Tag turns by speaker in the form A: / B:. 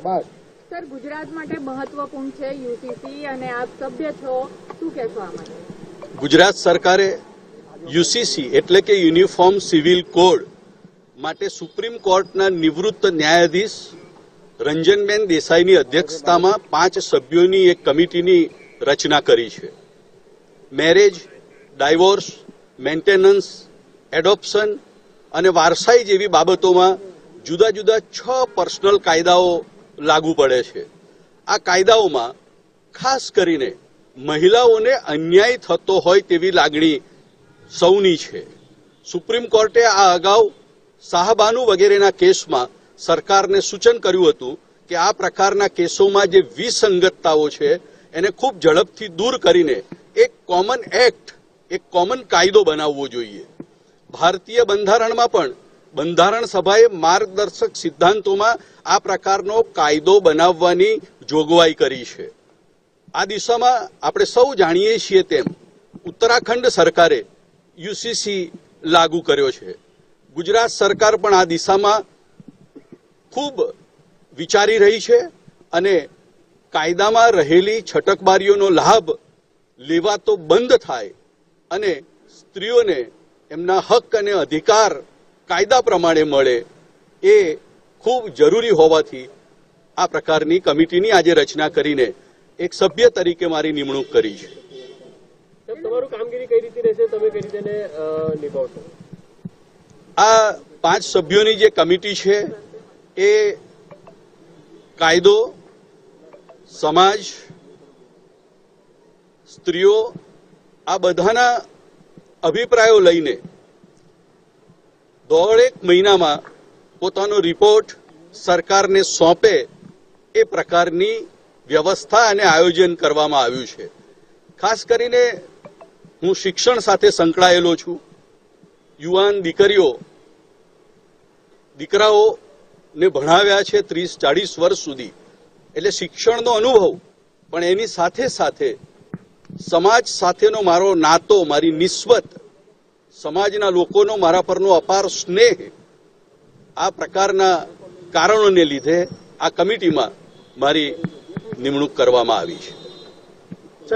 A: બાદ
B: સર, ગુજરાત માટે મહત્વપૂર્ણ છે યુસીસી અને આપ સભ્ય છો, શું કહેશો આ માટે?
C: ગુજરાત સરકારે યુસીસી એટલે કે યુનિફોર્મ સિવિલ કોડ માટે સુપ્રીમ કોર્ટના નિવૃત્ત ન્યાયાધીશ રંજનબેન દેસાઈની અધ્યક્ષતામાં 5 સભ્યોની એક કમિટીની રચના કરી છે. મેરેજ, ડાયવોર્સ, મેન્ટેનન્સ, એડોપ્શન અને વારસાઈ જેવી બાબતોમાં જુદા જુદા 6 પર્સનલ કાયદાઓ લાગુ પડે છે. આ કાયદાઓમાં ખાસ કરીને મહિલાઓને અન્યાય થતો હોય તેવી લાગણી સૌની છે. સુપ્રીમ કોર્ટે આ અગાઉ શાહબાનુ વગેરેના કેસમાં સરકારને સૂચન કર્યું હતું કે આ પ્રકારના કેસોમાં જે વિસંગતતાઓ છે એને ખૂબ ઝડપથી દૂર કરીને એક કોમન એક્ટ, એક કોમન કાયદો બનાવવો જોઈએ. ભારતીય બંધારણમાં પણ બંધારણ સભાએ માર્ગદર્શક સિદ્ધાંતોમાં આ પ્રકારનો કાયદો બનાવવાની જોગવાઈ કરી છે. આ દિશામાં આપણે સૌ જાણીએ છીએ તેમ ઉત્તરાખંડ સરકારે યુસીસી લાગુ કર્યો છે. ગુજરાત સરકાર પણ આ દિશામાં ખૂબ વિચારી રહી છે અને કાયદામાં રહેલી છટકબારીઓનો લાભ લેવાતો બંધ થાય અને સ્ત્રીઓને એમના હક અને અધિકાર કાયદા પ્રમાણે મળે એ ખૂબ જરૂરી હોવાથી આ પ્રકારની કમિટીની આજે રચના કરીને એક સભ્ય તરીકે મારી નિમણૂક કરી છે.
A: તમારું કામગીરી કઈ રીતે રહેશે, તમે કઈ રીતે નિભાવશો?
C: આ 5 સભ્યોની જે કમિટી છે એ કાયદો, સમાજ, સ્ત્રીઓ આ બધાના અભિપ્રાયો લઈને 1.5 મહિનામાં પોતાનો રિપોર્ટ સરકારને સોંપે એ પ્રકારની વ્યવસ્થા અને આયોજન કરવામાં આવ્યું છે. ખાસ કરીને હું શિક્ષણ સાથે સંકળાયેલો છું. યુવાન દીકરાઓને ભણાવ્યા છે 30-40 વર્ષ સુધી, એટલે શિક્ષણનો અનુભવ, પણ એની સાથે સાથે સમાજ સાથેનો મારો નાતો, મારી નિસ્બત, સમાજના લોકોનો મારા પરનો અપાર સ્નેહ, આ પ્રકારના કારણોને લીધે આ કમિટીમાં મારી નિમણૂક કરવામાં આવી છે.